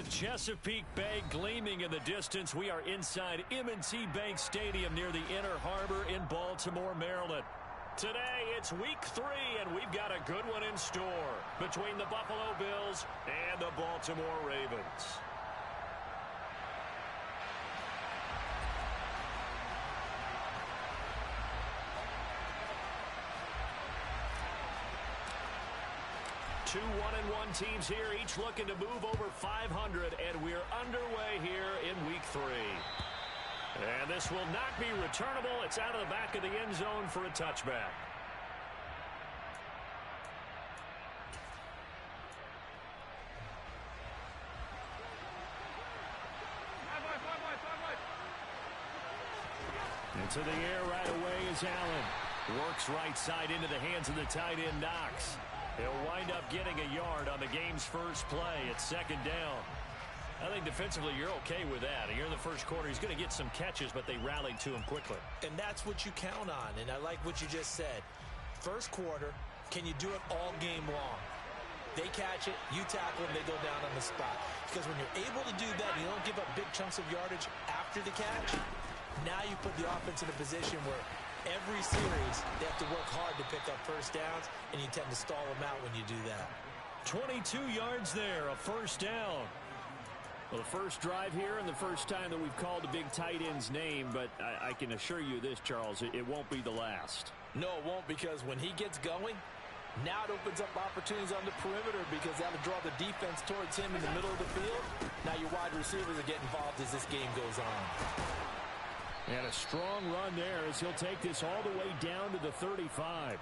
With Chesapeake Bay gleaming in the distance, we are inside M&T Bank Stadium near the Inner Harbor in Baltimore, Maryland. Today, it's week 3, and we've got a good one in store between the Buffalo Bills and the Baltimore Ravens. Two 1-1 teams here, each looking to move over 500, and we're underway here in week 3. And this will not be returnable. It's out of the back of the end zone for a touchback. Into the air right away is Allen. Works right side into the hands of the tight end, Knox. He'll wind up getting a yard on the game's first play. It's second down. I think defensively you're okay with that. Here in the first quarter, he's going to get some catches, but they rallied to him quickly. And that's what you count on, and I like what you just said. First quarter, can you do it all game long? They catch it, you tackle them, they go down on the spot. Because when you're able to do that, you don't give up big chunks of yardage after the catch. Now you put the offense in a position where every series, they have to work hard to pick up first downs, and you tend to stall them out when you do that. 22 yards there, a first down. Well, the first drive here and the first time that we've called a big tight end's name, but I can assure you this, Charles, it won't be the last. No, it won't, because when he gets going, now it opens up opportunities on the perimeter because that'll draw the defense towards him in the middle of the field. Now your wide receivers are getting involved as this game goes on. And a strong run there as he'll take this all the way down to the 35.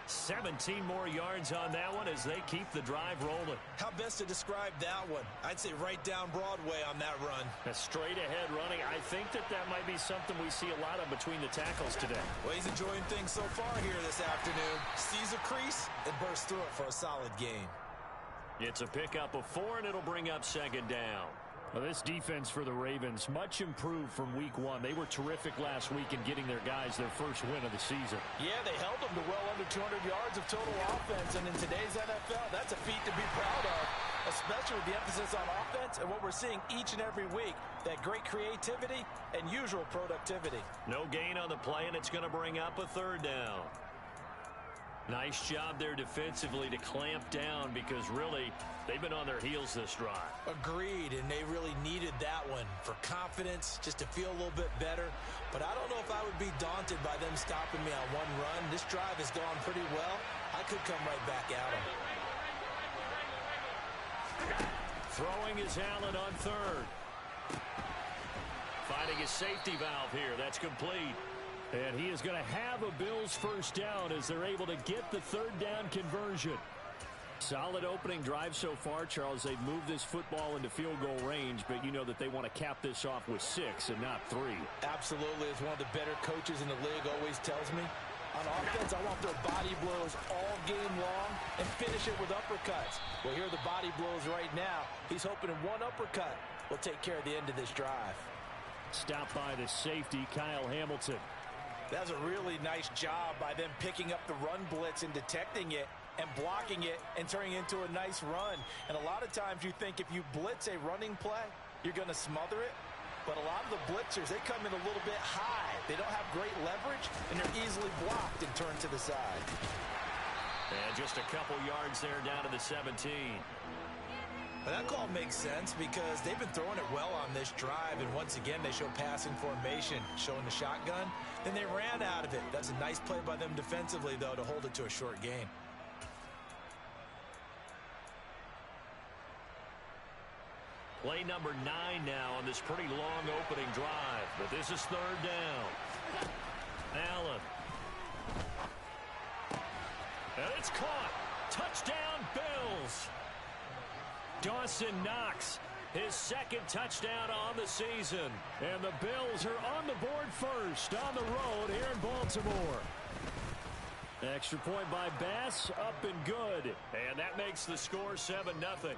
17 more yards on that one as they keep the drive rolling. How best to describe that one? I'd say right down Broadway on that run. A straight ahead running. I think that might be something we see a lot of between the tackles today. Well, he's enjoying things so far here this afternoon. Sees a crease and bursts through it for a solid game. It's a pickup of 4, and it'll bring up second down. Well, this defense for the Ravens, much improved from week 1. They were terrific last week in getting their guys their first win of the season. Yeah, they held them to well under 200 yards of total offense, and in today's NFL, that's a feat to be proud of, especially with the emphasis on offense and what we're seeing each and every week, that great creativity and usual productivity. No gain on the play, and it's going to bring up a third down. Nice job there defensively to clamp down because really they've been on their heels this drive. Agreed, and they really needed that one for confidence, just to feel a little bit better. But I don't know if I would be daunted by them stopping me on one run. This drive has gone pretty well. I could come right back at them. Throwing is Allen on third. Finding his safety valve here. That's complete. And he is going to have a Bills first down as they're able to get the third down conversion. Solid opening drive so far, Charles. They've moved this football into field goal range, but you know that they want to cap this off with 6 and not 3. Absolutely. As one of the better coaches in the league always tells me, on offense, I want their body blows all game long and finish it with uppercuts. Well, here are the body blows right now. He's hoping in one uppercut will take care of the end of this drive. Stopped by the safety, Kyle Hamilton. That was a really nice job by them picking up the run blitz and detecting it and blocking it and turning it into a nice run. And a lot of times you think if you blitz a running play, you're going to smother it. But a lot of the blitzers, they come in a little bit high. They don't have great leverage, and they're easily blocked and turned to the side. And just a couple yards there down to the 17. But that call makes sense because they've been throwing it well on this drive, and once again they show passing formation, showing the shotgun. Then they ran out of it. That's a nice play by them defensively, though, to hold it to a short gain. Play number 9 now on this pretty long opening drive, but this is third down. Allen. And it's caught. Touchdown, Bills. Dawson Knox, his second touchdown on the season. And the Bills are on the board first on the road here in Baltimore. Extra point by Bass, up and good. And that makes the score 7-0.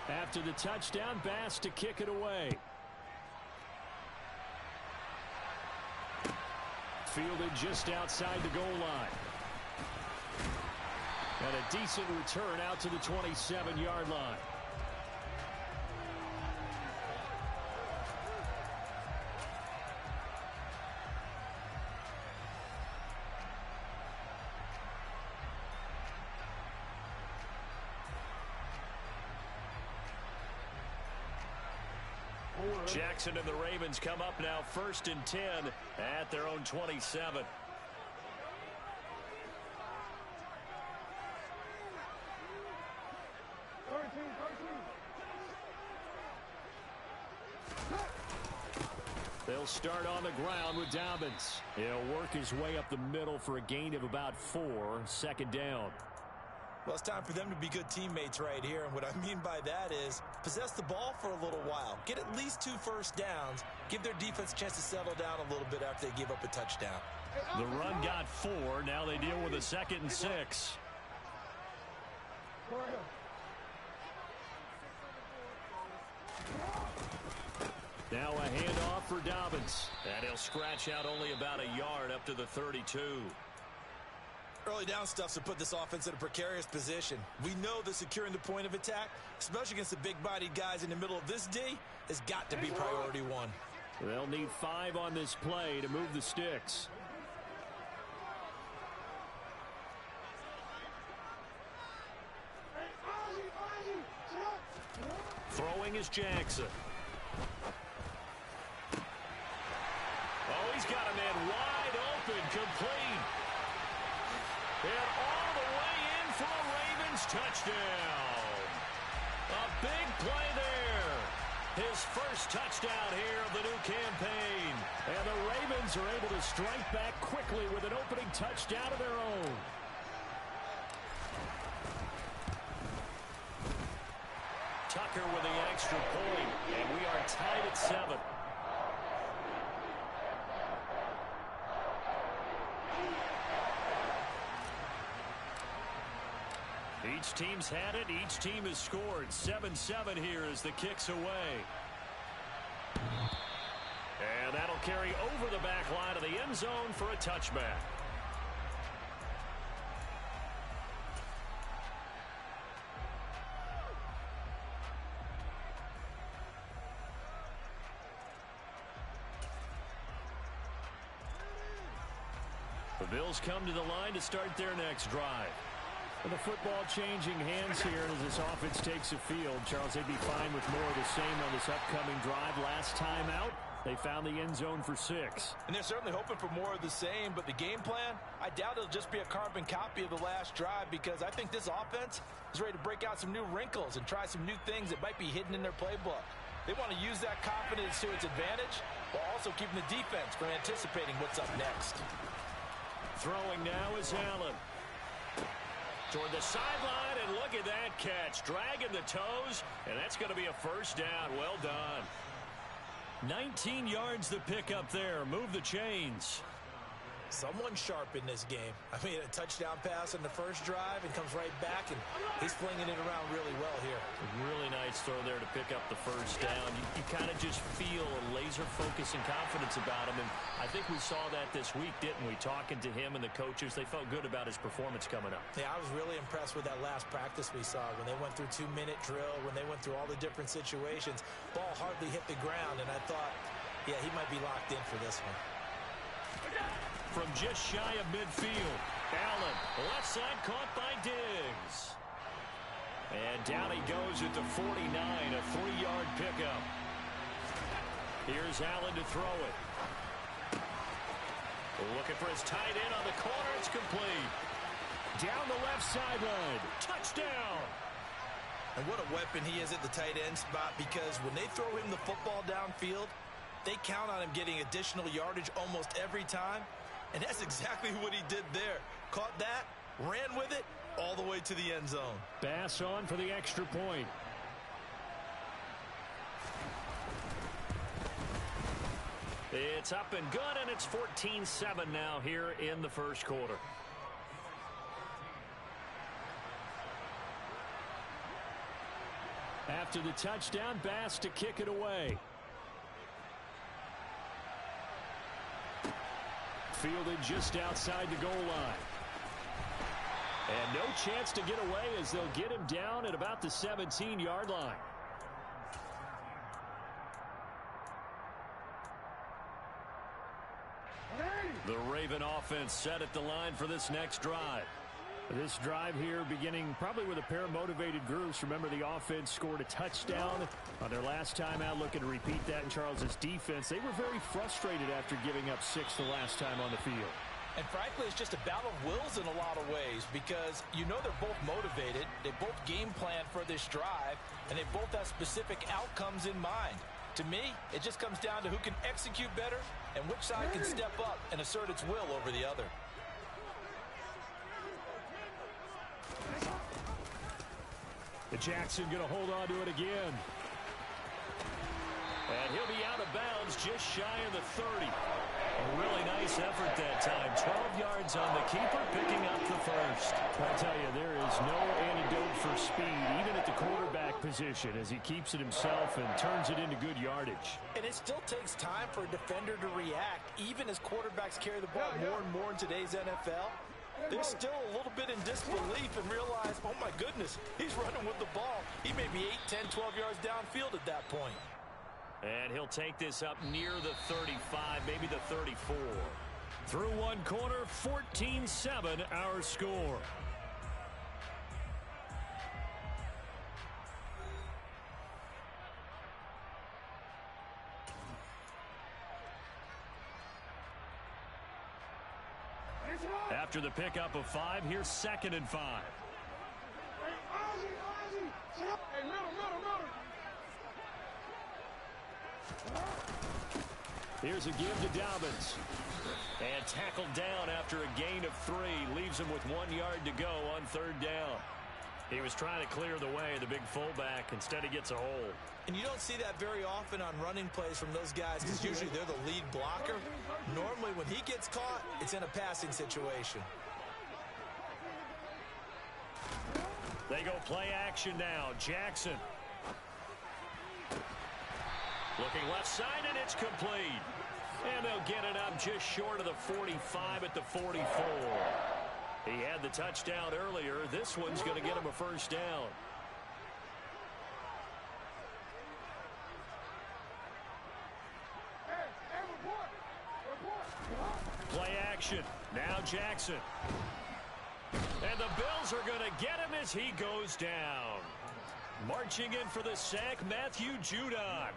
After the touchdown, Bass to kick it away. Fielded just outside the goal line. And a decent return out to the 27-yard line. Jackson and the Ravens come up now 1st and 10 at their own 27. They'll start on the ground with Dobbins. He'll work his way up the middle for a gain of about 4, 2nd down. Well, it's time for them to be good teammates right here. And what I mean by that is possess the ball for a little while. Get at least 2 first downs. Give their defense a chance to settle down a little bit after they give up a touchdown. The run got 4. Now they deal with a 2nd and 6. Now a handoff for Dobbins. And he'll scratch out only about a yard up to the 32. Early down stuffs to put this offense in a precarious position. We know that securing the point of attack, especially against the big-bodied guys in the middle of this D, has got to be priority 1. They'll need 5 on this play to move the sticks. Throwing is Jackson. Oh, he's got a man wide open, complete. And all the way in for a Ravens touchdown. A big play there. His first touchdown here of the new campaign. And the Ravens are able to strike back quickly with an opening touchdown of their own. Tucker with the extra point. And we are tied at 7. Each team's had it. Each team has scored. 7-7 here as the kick's away. And that'll carry over the back line of the end zone for a touchback. The Bills come to the line to start their next drive. And the football changing hands here as this offense takes the field. Charles, they'd be fine with more of the same on this upcoming drive. Last time out, they found the end zone for 6. And they're certainly hoping for more of the same, but the game plan, I doubt it'll just be a carbon copy of the last drive, because I think this offense is ready to break out some new wrinkles and try some new things that might be hidden in their playbook. They want to use that confidence to its advantage while also keeping the defense from anticipating what's up next. Throwing now is Allen. Toward the sideline, and look at that catch. Dragging the toes, and that's going to be a first down. Well done. 19 yards the pick up there. Move the chains. Someone sharp in this game. I mean, a touchdown pass on the first drive and comes right back, and he's flinging it around really well here. Really nice throw there to pick up the first down. You kind of just feel a laser focus and confidence about him, and I think we saw that this week, didn't we? Talking to him and the coaches, they felt good about his performance coming up. Yeah, I was really impressed with that last practice we saw when they went through 2-minute drill, when they went through all the different situations. Ball hardly hit the ground, and I thought, yeah, he might be locked in for this one. From just shy of midfield, Allen, left side, caught by Diggs. And down he goes at the 49, a 3-yard pickup. Here's Allen to throw it. Looking for his tight end on the corner, it's complete. Down the left sideline, touchdown. And what a weapon he is at the tight end spot, because when they throw him the football downfield, they count on him getting additional yardage almost every time. And that's exactly what he did there. Caught that, ran with it, all the way to the end zone. Bass on for the extra point. It's up and good, and it's 14-7 now here in the first quarter. After the touchdown, Bass to kick it away. Fielded just outside the goal line. And no chance to get away as they'll get him down at about the 17-yard line. The Raven offense set at the line for this next drive. This drive here beginning probably with a pair of motivated groups. Remember, the offense scored a touchdown on their last time out, looking to repeat that in Charles's defense. They were very frustrated after giving up 6 the last time on the field. And frankly, it's just a battle of wills in a lot of ways because you know they're both motivated. They both game plan for this drive, and they both have specific outcomes in mind. To me, it just comes down to who can execute better and which side can step up and assert its will over the other. The Jackson going to hold on to it again. And he'll be out of bounds just shy of the 30. A really nice effort that time. 12 yards on the keeper, picking up the first. I'll tell you, there is no antidote for speed, even at the quarterback position, as he keeps it himself and turns it into good yardage. And it still takes time for a defender to react, even as quarterbacks carry the ball more and more in today's NFL. They're still a little bit in disbelief and realize, oh my goodness, he's running with the ball. He may be 8, 10, 12 yards downfield at that point. And he'll take this up near the 35, maybe the 34. Through one quarter, 14-7 our score. After the pickup of 5, here's 2nd and 5. Here's a give to Dobbins. And tackled down after a gain of 3. Leaves him with 1 yard to go on 3rd down. He was trying to clear the way, the big fullback. Instead, he gets a hole. And you don't see that very often on running plays from those guys because usually they're the lead blocker. Normally, when he gets caught, it's in a passing situation. They go play action now. Jackson. Looking left side, and it's complete. And they'll get it up just short of the 45 at the 44. He had the touchdown earlier. This one's going to get him a first down. Play action. Now Jackson. And the Bills are going to get him as he goes down. Marching in for the sack, Matthew Judon.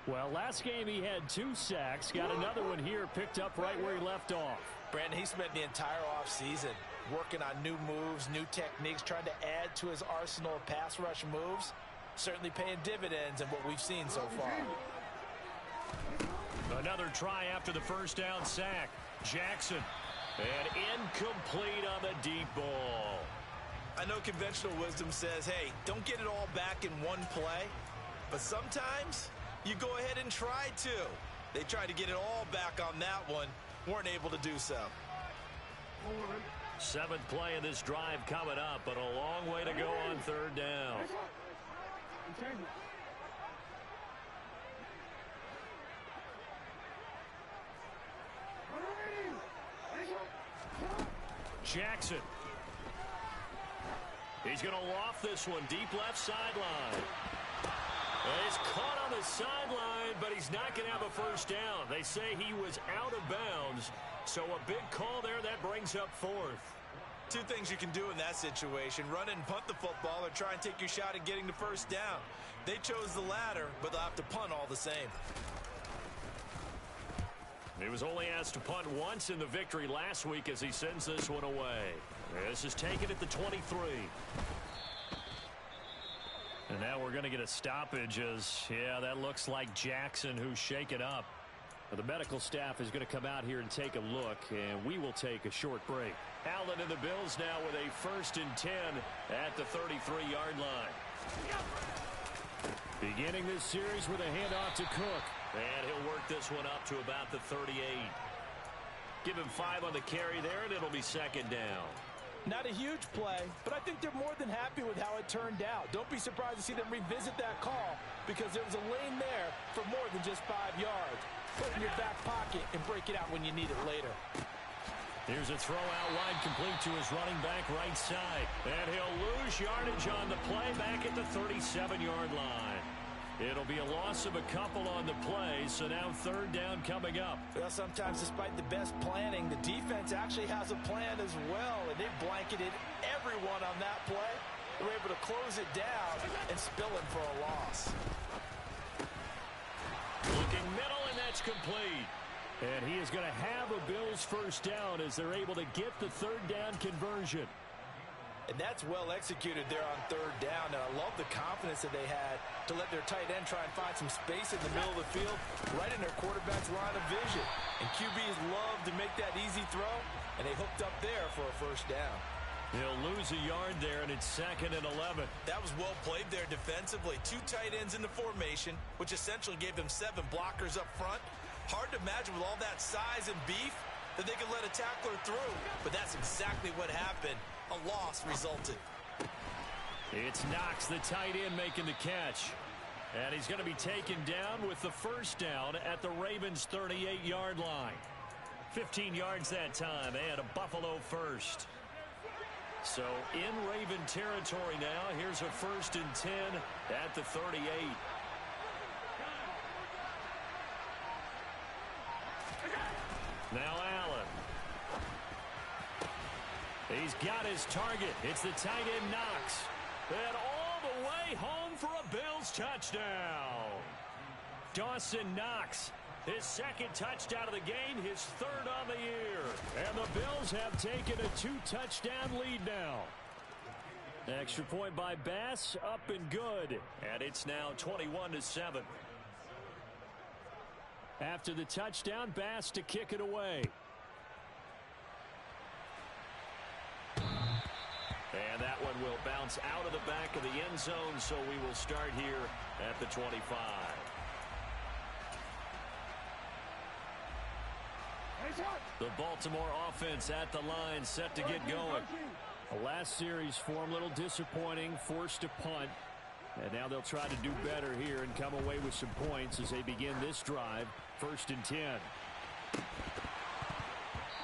Well, last game he had 2 sacks. Got another one here, picked up right where he left off. Brandon, he spent the entire offseason working on new moves, new techniques, trying to add to his arsenal of pass rush moves. Certainly paying dividends in what we've seen so far. Another try after the first down sack. Jackson. And incomplete on the deep ball. I know conventional wisdom says, hey, don't get it all back in one play. But sometimes you go ahead and try to. They tried to get it all back on that one. Weren't able to do so. 7th play of this drive coming up, but a long way to go on 3rd down. Jackson. He's going to loft this one deep left sideline. He's caught on the sideline, but he's not going to have a first down. They say he was out of bounds, so a big call there that brings up 4th. 2 things you can do in that situation: run and punt the football, or try and take your shot at getting the first down. They chose the latter, but they'll have to punt all the same. He was only asked to punt once in the victory last week as he sends this one away. This is taken at the 23. And now we're going to get a stoppage as, yeah, that looks like Jackson who's shaken up. The medical staff is going to come out here and take a look, and we will take a short break. Allen and the Bills now with a 1st and 10 at the 33-yard line. Beginning this series with a handoff to Cook. And he'll work this one up to about the 38. Give him 5 on the carry there, and it'll be 2nd down. Not a huge play, but I think they're more than happy with how it turned out. Don't be surprised to see them revisit that call because there was a lane there for more than just 5 yards. Put it in your back pocket and break it out when you need it later. Here's a throw out wide, complete to his running back right side. And he'll lose yardage on the play back at the 37-yard line. It'll be a loss of a couple on the play, so now third down coming up. Well, sometimes despite the best planning, the defense actually has a plan as well, and they blanketed everyone on that play. They were able to close it down and spill it for a loss. Looking middle, and that's complete. And he is going to have a Bills first down as they're able to get the third down conversion. And that's well executed there on third down. And I love the confidence that they had to let their tight end try and find some space in the middle of the field, right in their quarterback's line of vision. And QBs love to make that easy throw, and they hooked up there for a first down. He'll lose a yard there, and it's 2nd and 11. That was well played there defensively. 2 tight ends in the formation, which essentially gave them 7 blockers up front. Hard to imagine with all that size and beef that they could let a tackler through. But that's exactly what happened. A loss resulted. It's Knox, the tight end, making the catch. And he's going to be taken down with the first down at the Ravens' 38-yard line. 15 yards that time, and a Buffalo first. So in Raven territory now, here's a 1st and 10 at the 38. Now Allen. He's got his target. It's the tight end Knox. And all the way home for a Bills touchdown. Dawson Knox, his 2nd touchdown of the game, his 3rd on the year. And the Bills have taken a 2-touchdown lead now. Extra point by Bass, up and good. And it's now 21-7. After the touchdown, Bass to kick it away. And that one will bounce out of the back of the end zone, so we will start here at the 25. The Baltimore offense at the line, set to get going. The last series form, a little disappointing, forced a punt. And now they'll try to do better here and come away with some points as they begin this drive. 1st and 10.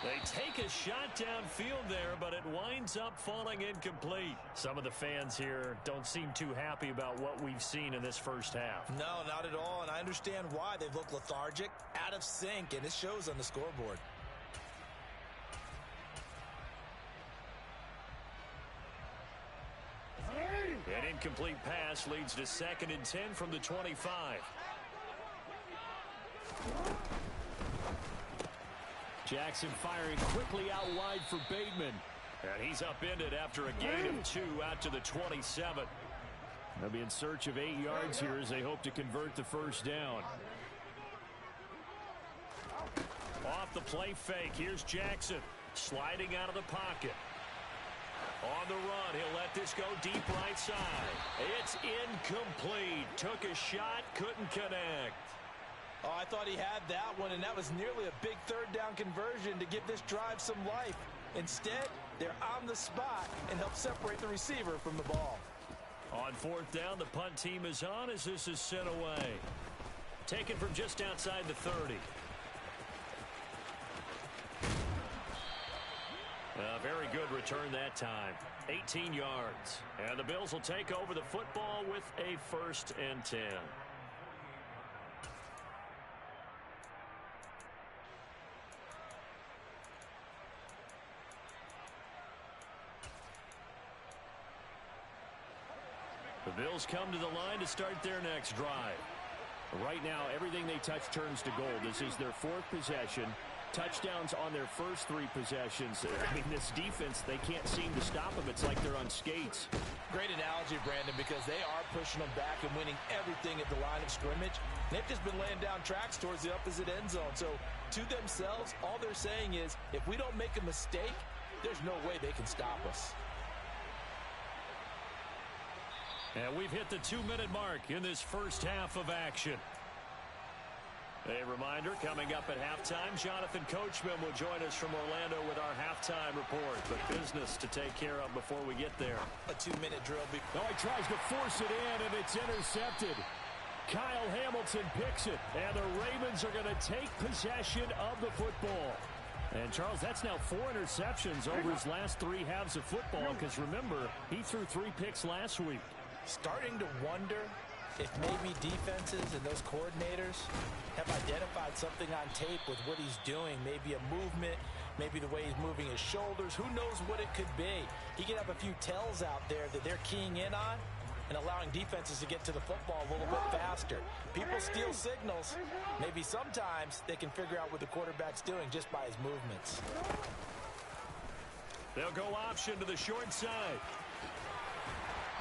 They take a shot downfield there, but it winds up falling incomplete. Some of the fans here don't seem too happy about what we've seen in this first half. No, not at all, and I understand why. They look lethargic, out of sync, and it shows on the scoreboard. An incomplete pass leads to 2nd and 10 from the 25. Jackson firing quickly out wide for Bateman. And he's upended after a gain of 2 out to the 27. They'll be in search of 8 yards here as they hope to convert the first down. Off the play fake, here's Jackson sliding out of the pocket. On the run, he'll let this go deep right side. It's incomplete. Took a shot, couldn't connect. Oh, I thought he had that one, and that was nearly a big third down conversion to give this drive some life. Instead, they're on the spot and help separate the receiver from the ball. On 4th down, the punt team is on as this is sent away. Taken from just outside the 30. A very good return that time. 18 yards. And the Bills will take over the football with a 1st and 10. The Bills come to the line to start their next drive. Right now, everything they touch turns to gold. This is their 4th possession. Touchdowns on their first 3 possessions. I mean, this defense, they can't seem to stop them. It's like they're on skates. Great analogy, Brandon, because they are pushing them back and winning everything at the line of scrimmage. They've just been laying down tracks towards the opposite end zone. So, to themselves, all they're saying is, if we don't make a mistake, there's no way they can stop us. And we've hit the 2-minute mark in this first half of action. A reminder, coming up at halftime, Jonathan Coachman will join us from Orlando with our halftime report. But business to take care of before we get there. A 2-minute drill. Oh, he tries to force it in, and it's intercepted. Kyle Hamilton picks it, and the Ravens are going to take possession of the football. And, Charles, that's now 4 interceptions over his last 3 halves of football because, remember, he threw 3 picks last week. Starting to wonder if maybe defenses and those coordinators have identified something on tape with what he's doing. Maybe a movement, maybe the way he's moving his shoulders. Who knows what it could be? He could have a few tells out there that they're keying in on and allowing defenses to get to the football a little bit faster. People steal signals. Maybe sometimes they can figure out what the quarterback's doing just by his movements. They'll go option to the short side.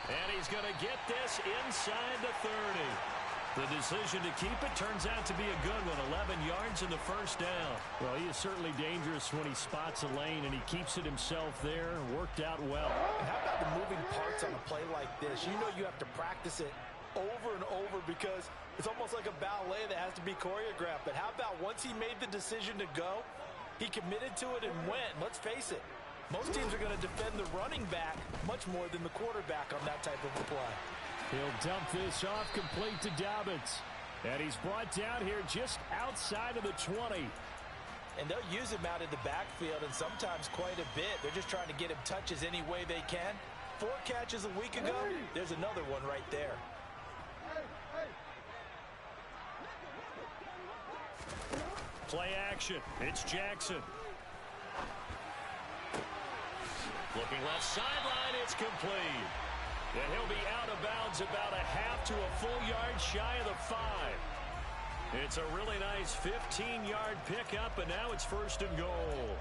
And he's going to get this inside the 30. The decision to keep it turns out to be a good one. 11 yards in the first down. Well, he is certainly dangerous when he spots a lane, and he keeps it himself there. Worked out well. And how about the moving parts on a play like this? You know you have to practice it over and over because it's almost like a ballet that has to be choreographed. But how about once he made the decision to go, he committed to it and went. Let's face it, most teams are going to defend the running back much more than the quarterback on that type of a play. He'll dump this off complete to Dobbins. And he's brought down here just outside of the 20. And they'll use him out in the backfield and sometimes quite a bit. They're just trying to get him touches any way they can. 4 catches a week ago. There's another one right there. Play action. It's Jackson. Looking left sideline. It's complete. And he'll be out of bounds about a half to a full yard shy of the 5. It's a really nice 15-yard pickup, and now it's 1st and goal.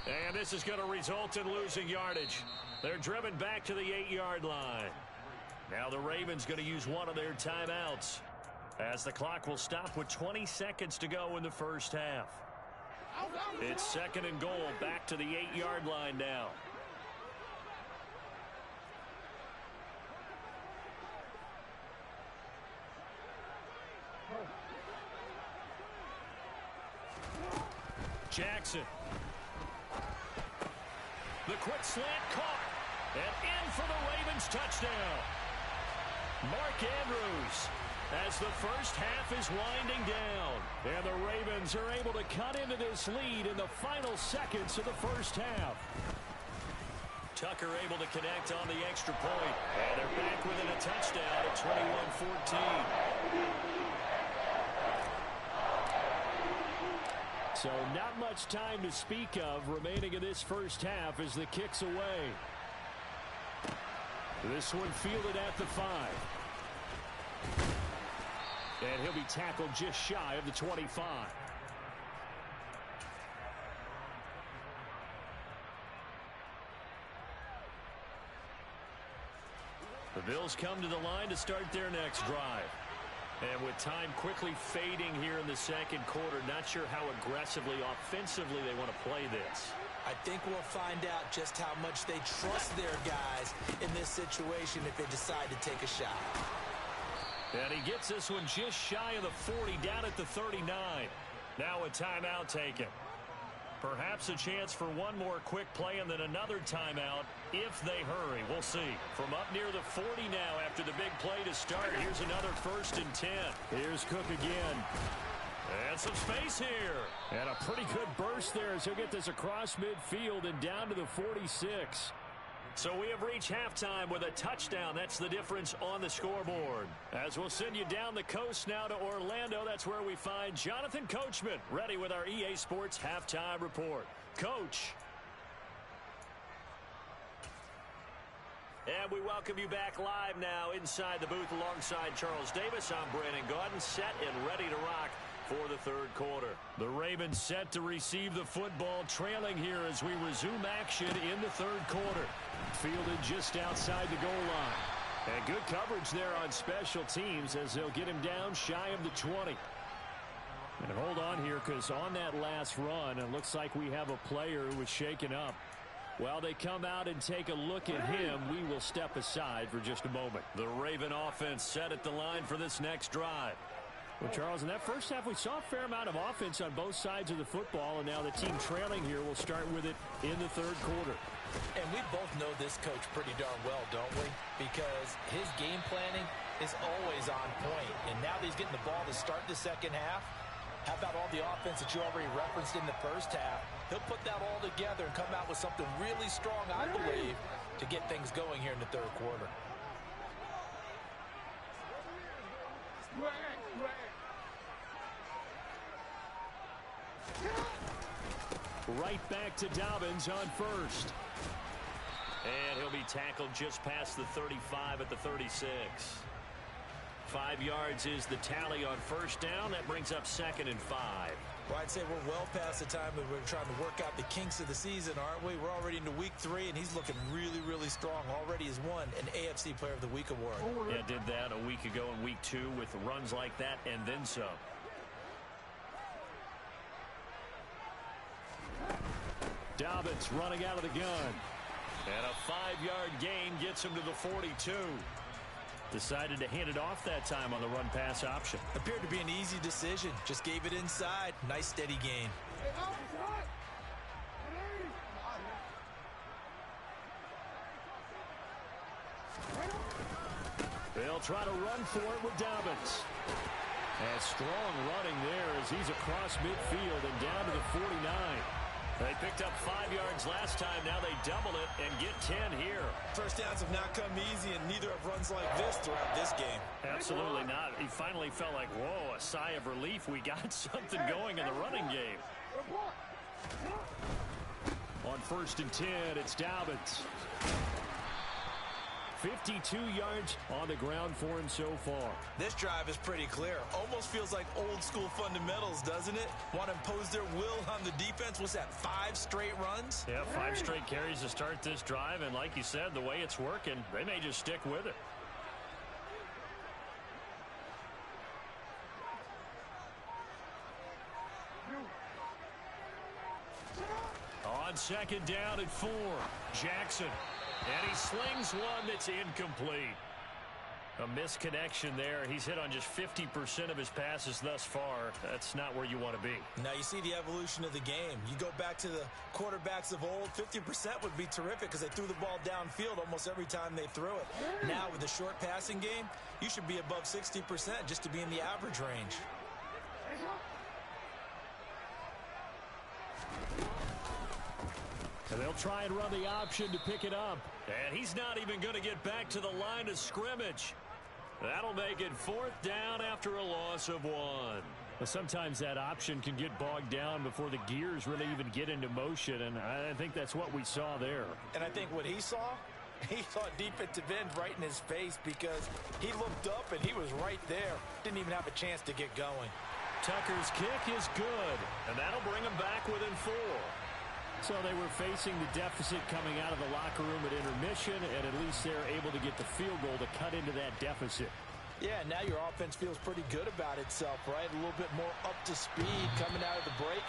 And this is going to result in losing yardage. They're driven back to the 8-yard line. Now the Ravens going to use one of their timeouts as the clock will stop with 20 seconds to go in the first half. It's 2nd and goal, back to the 8-yard line now. Jackson. The quick slant caught. And in for the Ravens touchdown. Mark Andrews as the first half is winding down. And the Ravens are able to cut into this lead in the final seconds of the first half. Tucker able to connect on the extra point. And they're back within a touchdown at 21-14. So not much time to speak of remaining in this first half as the kick's away. This one fielded at the 5. And he'll be tackled just shy of the 25. The Bills come to the line to start their next drive. And with time quickly fading here in the second quarter, not sure how aggressively, offensively they want to play this. I think we'll find out just how much they trust their guys in this situation if they decide to take a shot. And he gets this one just shy of the 40, down at the 39. Now a timeout taken. Perhaps a chance for one more quick play and then another timeout if they hurry. We'll see. From up near the 40 now after the big play to start. Here's another 1st and 10. Here's Cook again. And some space here. And a pretty good burst there as he'll get this across midfield and down to the 46. So we have reached halftime with a touchdown. That's the difference on the scoreboard. As we'll send you down the coast now to Orlando, that's where we find Jonathan Coachman ready with our EA Sports Halftime Report. Coach. And we welcome you back live now inside the booth alongside Charles Davis. I'm Brandon Gaudin, set and ready to rock for the third quarter. The Ravens set to receive the football, trailing here as we resume action in the third quarter. Fielded just outside the goal line. And good coverage there on special teams as they'll get him down shy of the 20. And hold on here because on that last run, it looks like we have a player who was shaken up. While they come out and take a look at him, we will step aside for just a moment. The Raven offense set at the line for this next drive. Well, Charles, in that first half, we saw a fair amount of offense on both sides of the football, and now the team trailing here will start with it in the third quarter. And we both know this coach pretty darn well, don't we? Because his game planning is always on point. And now that he's getting the ball to start the second half, how about all the offense that you already referenced in the first half? He'll put that all together and come out with something really strong, I believe, to get things going here in the third quarter. Right back to Dobbins on first. And he'll be tackled just past the 35 at the 36. 5 yards is the tally on first down. That brings up 2nd and 5. Well, I'd say we're well past the time that we're trying to work out the kinks of the season, aren't we? We're already into week 3, and he's looking really, really strong. Already has won an AFC Player of the Week award. Yeah, did that a week ago in week 2 with runs like that and then some. Dobbins running out of the gun. And a 5-yard gain gets him to the 42. Decided to hand it off that time on the run-pass option. Appeared to be an easy decision. Just gave it inside. Nice, steady gain. They'll try to run for it with Dobbins. And strong running there as he's across midfield and down to the 49. They picked up 5 yards last time. Now they double it and get 10 here. First downs have not come easy, and neither have runs like this throughout this game. Absolutely not. He finally felt like, whoa, a sigh of relief. We got something going in the running game. On 1st and 10, it's Dobbins. 52 yards on the ground for him so far. This drive is pretty clear. Almost feels like old school fundamentals, doesn't it? Want to impose their will on the defense. What's that, 5 straight runs? Yeah, 5 straight carries to start this drive. And like you said, the way it's working, they may just stick with it. On 2nd down and 4, Jackson. And he slings one that's incomplete. A misconnection there. He's hit on just 50% of his passes thus far. That's not where you want to be. Now you see the evolution of the game. You go back to the quarterbacks of old, 50% would be terrific because they threw the ball downfield almost every time they threw it. Now with the short passing game, you should be above 60% just to be in the average range. And they'll try and run the option to pick it up. And he's not even going to get back to the line of scrimmage. That'll make it 4th down after a loss of 1. Well, sometimes that option can get bogged down before the gears really even get into motion, and I think that's what we saw there. And I think what he saw defensive end right in his face because he looked up and he was right there. Didn't even have a chance to get going. Tucker's kick is good, and that'll bring him back within 4. So they were facing the deficit coming out of the locker room at intermission, and at least they're able to get the field goal to cut into that deficit. Yeah, now your offense feels pretty good about itself, right? A little bit more up to speed coming out of the break.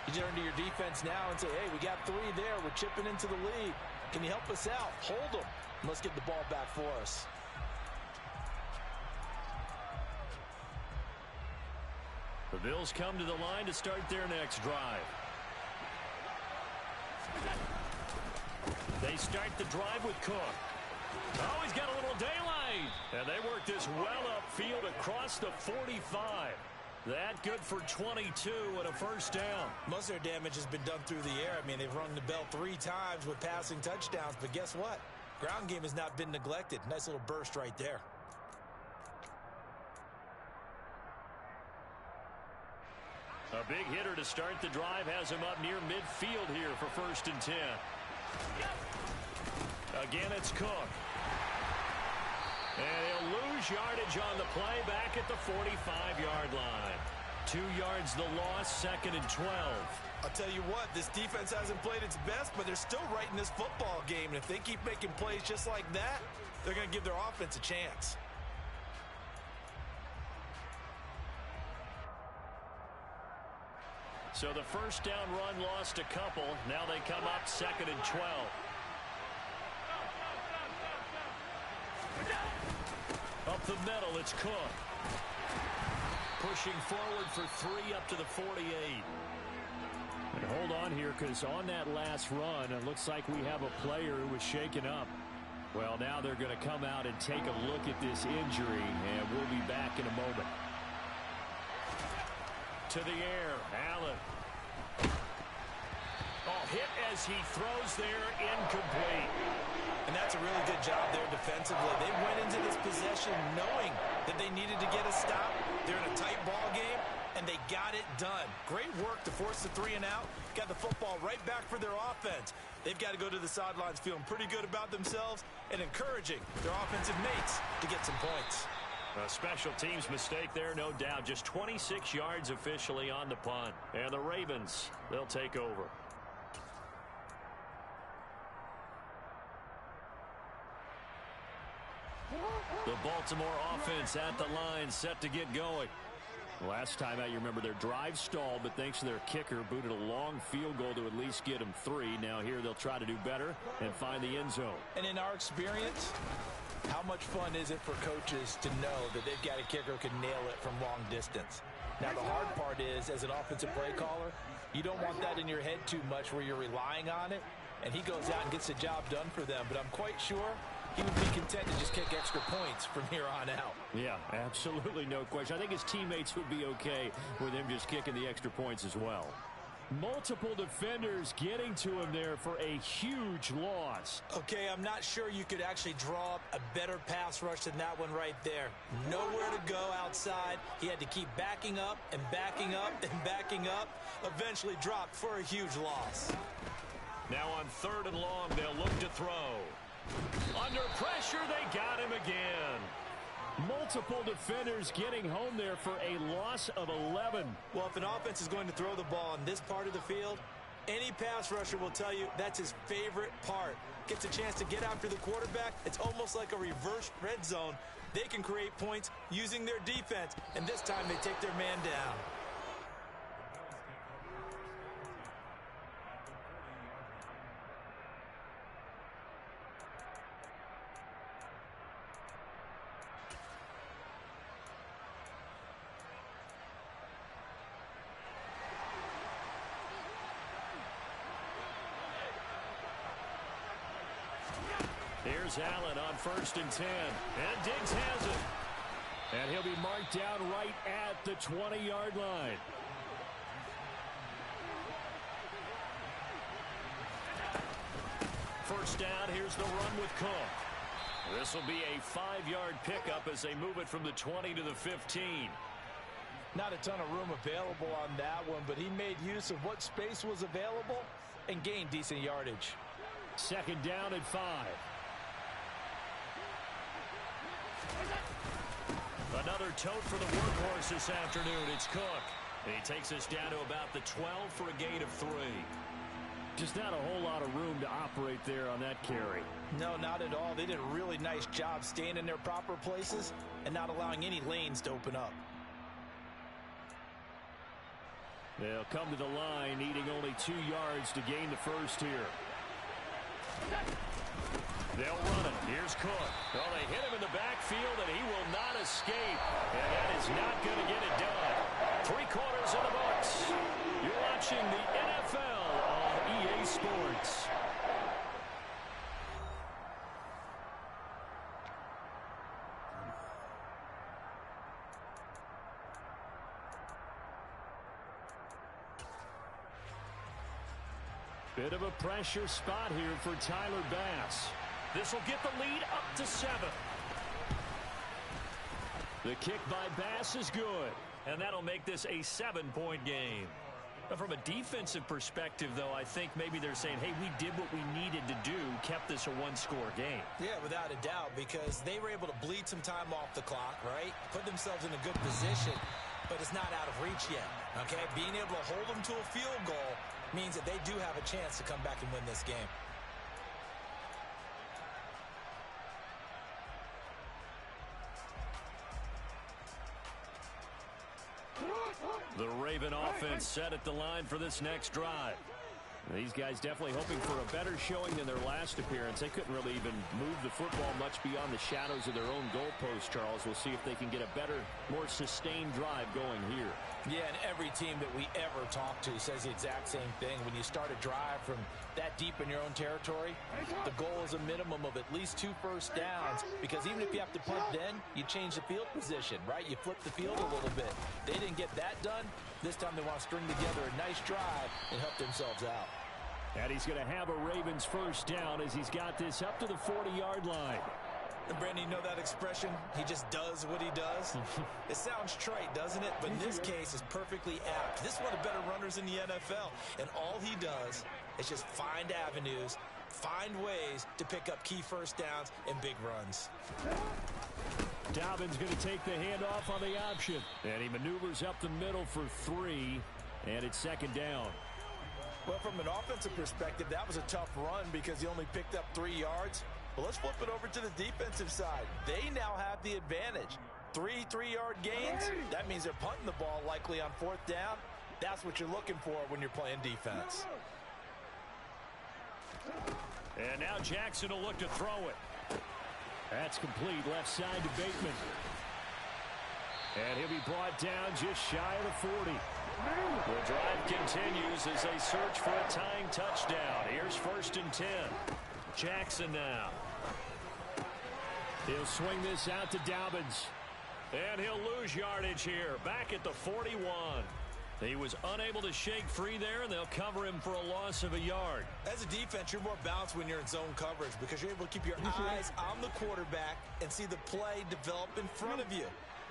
You turn to your defense now and say, hey, we got 3 there. We're chipping into the lead. Can you help us out? Hold them. Let's get the ball back for us. The Bills come to the line to start their next drive. They start the drive with Cook. Oh, he's got a little daylight. And they work this well upfield across the 45. That good for 22 and a 1st down. Most of their damage has been done through the air. I mean, they've rung the bell 3 times with passing touchdowns. But guess what? Ground game has not been neglected. Nice little burst right there. A big hitter to start the drive has him up near midfield here for 1st and 10. Again, it's Cook. And he'll lose yardage on the play back at the 45-yard line. 2 yards the loss, 2nd and 12. I'll tell you what, this defense hasn't played its best, but they're still right in this football game. And if they keep making plays just like that, they're going to give their offense a chance. So the 1st down run lost a couple. Now they come up 2nd and 12. Up the middle, it's Cook. pushing forward for 3 up to the 48. And hold on here, because on that last run, it looks like we have a player who was shaken up. Well, now they're going to come out and take a look at this injury, and we'll be back in a moment. To the air, Allen. Oh, hit as he throws there, incomplete. And that's a really good job there defensively. They went into this possession knowing that they needed to get a stop. They're in a tight ball game, and they got it done. Great work to force the 3 and out. Got the football right back for their offense. They've got to go to the sidelines feeling pretty good about themselves and encouraging their offensive mates to get some points. A special teams mistake there, no doubt. Just 26 yards officially on the punt. And the Ravens, they'll take over. The Baltimore offense at the line, set to get going. Last time out, you remember their drive stalled, but thanks to their kicker, booted a long field goal to at least get them 3. Now here they'll try to do better and find the end zone. And in our experience, how much fun is it for coaches to know that they've got a kicker who can nail it from long distance? Now the hard part is, as an offensive play caller, you don't want that in your head too much where you're relying on it, and he goes out and gets the job done for them. But I'm quite sure he would be content to just kick extra points from here on out. Yeah, absolutely no question. I think his teammates would be okay with him just kicking the extra points as well. Multiple defenders getting to him there for a huge loss. Okay, I'm not sure you could actually draw up a better pass rush than that one right there. Nowhere to go outside. He had to keep backing up and backing up and backing up. Eventually dropped for a huge loss. Now on 3rd and long, they'll look to throw. Under pressure, they got him again. Multiple defenders getting home there for a loss of 11. Well, if an offense is going to throw the ball in this part of the field, any pass rusher will tell you that's his favorite part. Gets a chance to get after the quarterback. It's almost like a reverse red zone. They can create points using their defense, and this time they take their man down. Here's Allen on 1st and 10. And Diggs has it. And he'll be marked down right at the 20-yard line. First down, here's the run with Cook. This will be a 5-yard pickup as they move it from the 20 to the 15. Not a ton of room available on that one, but he made use of what space was available and gained decent yardage. 2nd down and 5. Another tote for the workhorse this afternoon. It's Cook. And he takes us down to about the 12 for a gain of 3. Just not a whole lot of room to operate there on that carry. No, not at all. They did a really nice job staying in their proper places and not allowing any lanes to open up. They'll come to the line, needing only 2 yards to gain the first here. They'll run it. Here's Cook. Well, they hit him in the backfield, and he will not escape. And that is not going to get it done. 3 quarters in the books. You're watching the NFL on EA Sports. Bit of a pressure spot here for Tyler Bass. This will get the lead up to 7. The kick by Bass is good, and that'll make this a 7-point game. But from a defensive perspective, though, I think maybe they're saying, hey, we did what we needed to do, kept this a 1-score game. Yeah, without a doubt, because they were able to bleed some time off the clock, right? Put themselves in a good position, but it's not out of reach yet, okay? Being able to hold them to a field goal means that they do have a chance to come back and win this game. The Raven offense set at the line for this next drive. These guys definitely hoping for a better showing than their last appearance. They couldn't really even move the football much beyond the shadows of their own goalpost, Charles. We'll see if they can get a better, more sustained drive going here. Yeah, and every team that we ever talk to says the exact same thing. When you start a drive from that deep in your own territory, the goal is a minimum of at least 2 first downs, because even if you have to punt then, you change the field position, right? You flip the field a little bit. They didn't get that done. This time they want to string together a nice drive and help themselves out. And he's going to have a Ravens first down as he's got this up to the 40-yard line. And Brandon, you know that expression? He just does what he does. It sounds trite, doesn't it? But in this case, it's perfectly apt. This is one of the better runners in the NFL. And all he does is just find avenues, find ways to pick up key first downs and big runs. Dobbins going to take the handoff on the option. And he maneuvers up the middle for 3. And it's second down. Well, from an offensive perspective, that was a tough run because he only picked up 3 yards. Well, let's flip it over to the defensive side. They now have the advantage. 3 3-yard gains. That means they're punting the ball likely on 4th down. That's what you're looking for when you're playing defense. And now Jackson will look to throw it. That's complete left side to Bateman. And he'll be brought down just shy of the 40. The drive continues as they search for a tying touchdown. Here's 1st and 10. Jackson now. He'll swing this out to Dobbins. And he'll lose yardage here. Back at the 41. He was unable to shake free there, and they'll cover him for a loss of a yard. As a defense, you're more balanced when you're in zone coverage because you're able to keep your eyes on the quarterback and see the play develop in front of you.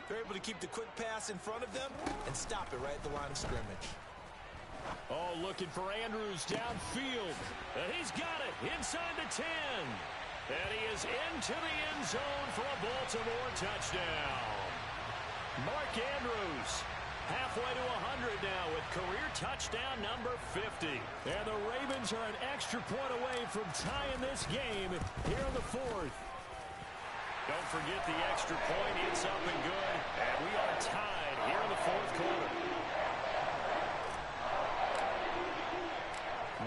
They're able to keep the quick pass in front of them and stop it right at the line of scrimmage. Oh, looking for Andrews downfield. And he's got it inside the 10. And he is into the end zone for a Baltimore touchdown. Mark Andrews halfway to 100 now with career touchdown number 50. And the Ravens are an extra point away from tying this game here in the 4th. Don't forget the extra point. It's up and good. And we are tied here in the 4th quarter.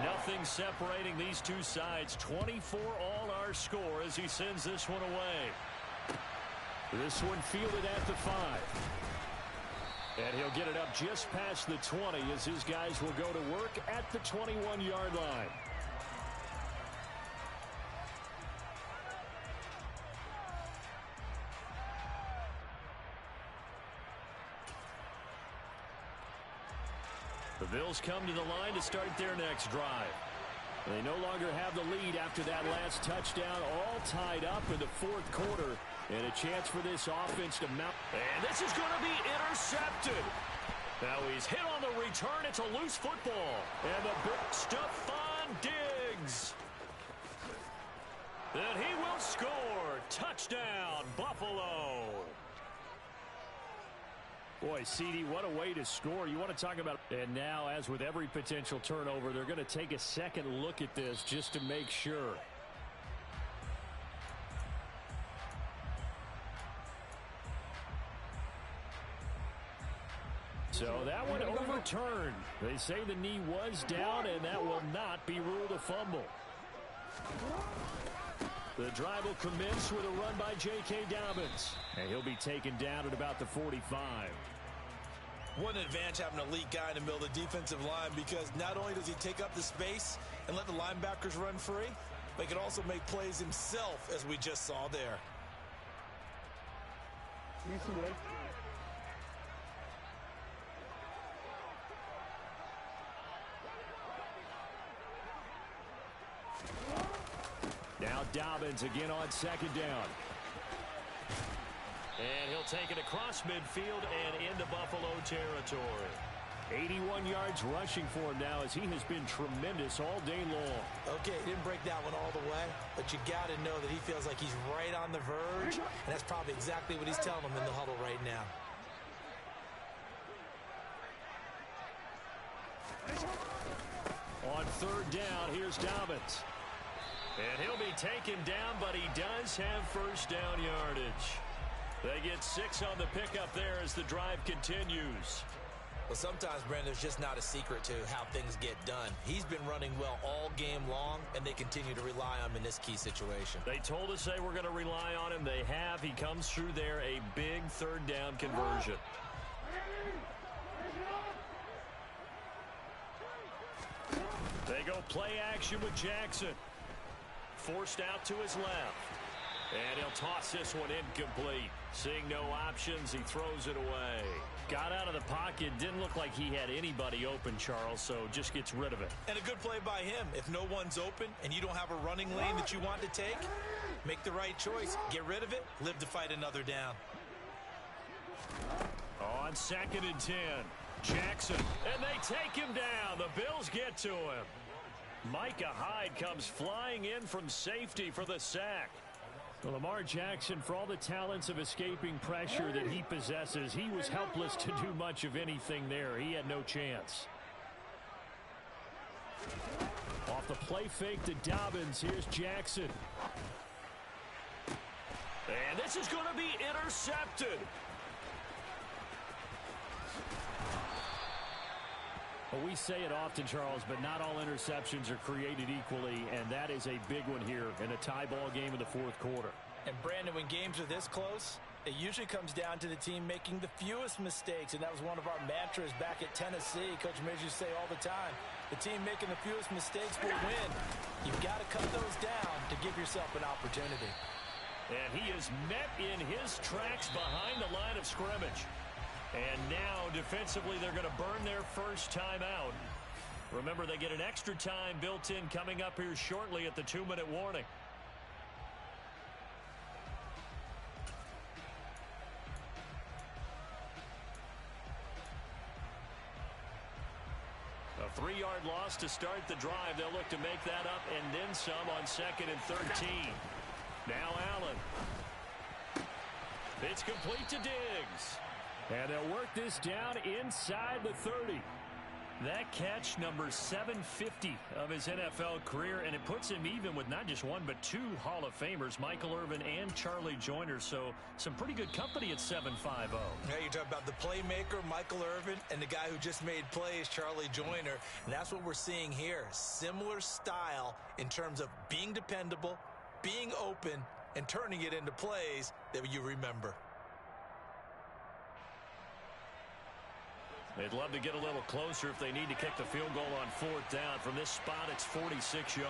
Nothing separating these two sides. 24 all our score as he sends this one away. This one fielded at the 5. And he'll get it up just past the 20 as his guys will go to work at the 21-yard line. The Bills come to the line to start their next drive. They no longer have the lead after that last touchdown, all tied up in the 4th quarter. And a chance for this offense to mount. And this is going to be intercepted. Now he's hit on the return. It's a loose football. And the big Stephon Diggs. And he will score. Touchdown, Buffalo. Boy, CD, what a way to score. You want to talk about. And now, as with every potential turnover, they're going to take a second look at this just to make sure. So that one overturned. They say the knee was down, and that will not be ruled a fumble. The drive will commence with a run by J.K. Dobbins. And he'll be taken down at about the 45. What an advantage having an elite guy in the middle of the defensive line, because not only does he take up the space and let the linebackers run free, but he can also make plays himself, as we just saw there. Now Dobbins again on 2nd down. And he'll take it across midfield and into Buffalo territory. 81 yards rushing for him now as he has been tremendous all day long. Okay, he didn't break that one all the way, but you got to know that he feels like he's right on the verge, and that's probably exactly what he's telling them in the huddle right now. On 3rd down, here's Dobbins. And he'll be taken down, but he does have first down yardage. They get 6 on the pickup there as the drive continues. Well, sometimes, Brandon, there's just not a secret to how things get done. He's been running well all game long, and they continue to rely on him in this key situation. They told us they were going to rely on him. They have. He comes through there, a big third down conversion. They go play action with Jackson. Forced out to his left. And he'll toss this one incomplete. Seeing no options, he throws it away. Got out of the pocket. Didn't look like he had anybody open, Charles, so just gets rid of it. And a good play by him. If no one's open and you don't have a running lane that you want to take, make the right choice. Get rid of it. Live to fight another down. On 2nd and 10, Jackson. And they take him down. The Bills get to him. Micah Hyde comes flying in from safety for the sack. Well, Lamar Jackson, for all the talents of escaping pressure that he possesses, he was helpless to do much of anything there. He had no chance. Off the play fake to Dobbins, here's Jackson. And this is going to be intercepted. Well, we say it often, Charles, but not all interceptions are created equally, and that is a big one here in a tie ball game in the fourth quarter. And, Brandon, when games are this close, it usually comes down to the team making the fewest mistakes, and that was one of our mantras back at Tennessee. Coach Mears used to say all the time, the team making the fewest mistakes will win. You've got to cut those down to give yourself an opportunity. And he is met in his tracks behind the line of scrimmage. And now, defensively, they're going to burn their first time out. Remember, they get an extra time built in coming up here shortly at the 2-minute warning. A 3-yard loss to start the drive. They'll look to make that up and then some on 2nd and 13. Now Allen. It's complete to Diggs. And they'll work this down inside the 30. That catch, number 750 of his NFL career, and it puts him even with not just one but 2 Hall of Famers, Michael Irvin and Charlie Joyner. So some pretty good company at 7.50. Yeah, you're talking about the playmaker, Michael Irvin, and the guy who just made plays, Charlie Joyner. And that's what we're seeing here. Similar style in terms of being dependable, being open, and turning it into plays that you remember. They'd love to get a little closer if they need to kick the field goal on 4th down. From this spot, it's 46 yards.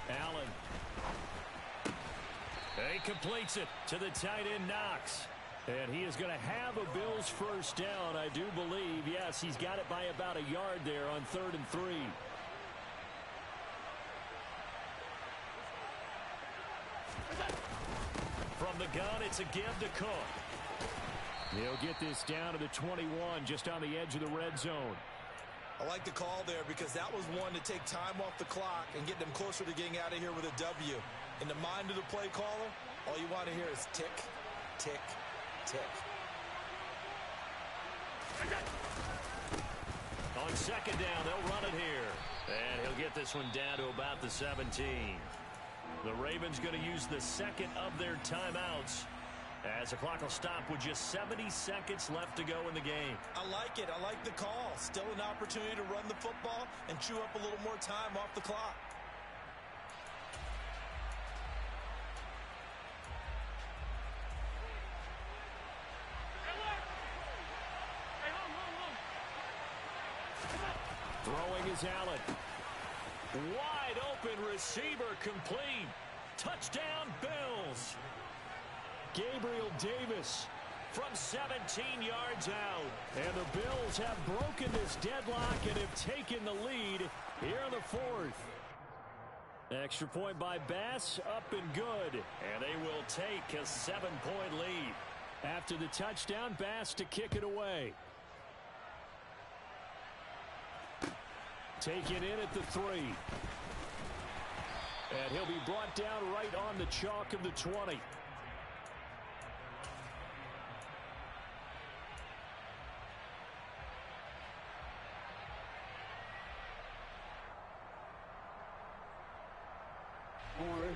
Allen. He completes it to the tight end, Knox. And he is going to have a Bills first down, I do believe. Yes, he's got it by about a yard there on 3rd and 3. From the gun, it's a give to Cook. He'll get this down to the 21, just on the edge of the red zone. I like the call there because that was one to take time off the clock and get them closer to getting out of here with a W. In the mind of the play caller, all you want to hear is tick, tick, tick. On 2nd down, they'll run it here. And he'll get this one down to about the 17. The Ravens going to use the second of their timeouts as the clock will stop with just 70 seconds left to go in the game. I like it. I like the call. Still an opportunity to run the football and chew up a little more time off the clock. Throwing is Allen. Wide open receiver complete. Touchdown Bills. Gabriel Davis from 17 yards out. And the Bills have broken this deadlock and have taken the lead here in the 4th. Extra point by Bass, up and good. And they will take a 7-point lead. After the touchdown, Bass to kick it away. Taken in at the 3. And he'll be brought down right on the chalk of the 20.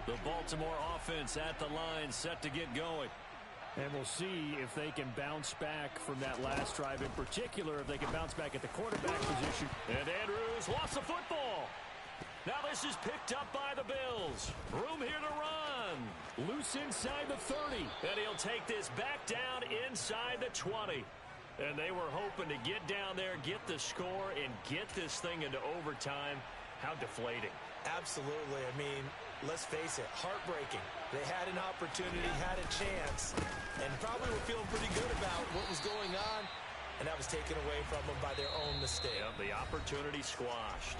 The Baltimore offense at the line, set to get going. And we'll see if they can bounce back from that last drive. In particular, if they can bounce back at the quarterback position. And Andrews lost the football. Now this is picked up by the Bills. Room here to run. Loose inside the 30. And he'll take this back down inside the 20. And they were hoping to get down there, get the score, and get this thing into overtime. How deflating. Absolutely. I mean, let's face it, heartbreaking. They had an opportunity, had a chance, and probably were feeling pretty good about what was going on, and that was taken away from them by their own mistake. Yep, the opportunity squashed.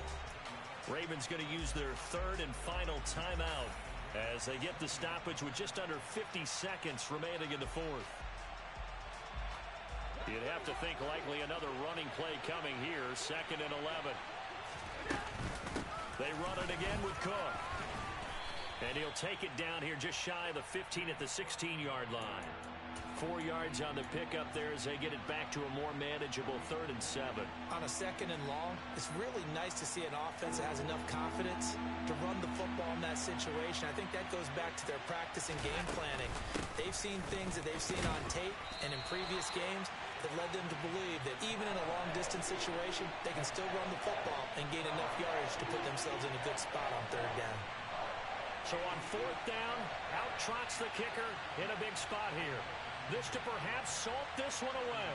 Ravens going to use their third and final timeout as they get the stoppage with just under 50 seconds remaining in the fourth. You'd have to think likely another running play coming here, 2nd and 11. They run it again with Cook. And he'll take it down here just shy of the 15 at the 16-yard line. 4 yards on the pickup there as they get it back to a more manageable 3rd and 7. On a 2nd and long, it's really nice to see an offense that has enough confidence to run the football in that situation. I think that goes back to their practice and game planning. They've seen things that they've seen on tape and in previous games that led them to believe that even in a long-distance situation, they can still run the football and gain enough yardage to put themselves in a good spot on 3rd down. So on 4th down, out trots the kicker in a big spot here. This to perhaps salt this one away.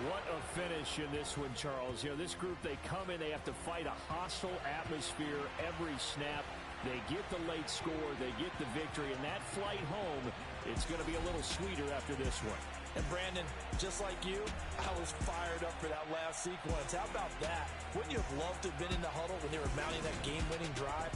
What a finish in this one, Charles. You know, this group, they come in, they have to fight a hostile atmosphere every snap. They get the late score, they get the victory, and that flight home, it's going to be a little sweeter after this one. And Brandon, just like you, I was fired up for that last sequence. How about that? Wouldn't you have loved to have been in the huddle when they were mounting that game-winning drive?